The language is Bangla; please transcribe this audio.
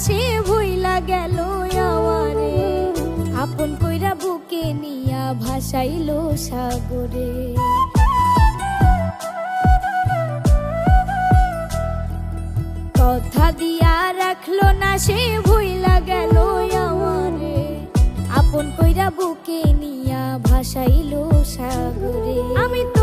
সে ভুইলা গেল আমারে, আপন কইরা বুকে নিয়া ভাসাইলো সাগরে। কথা দিয়া রাখলো না সে ভুইলা গেল আমারে, আপন কইরা বুকে নিয়া ভাসাইলো সাগরে। আমি তো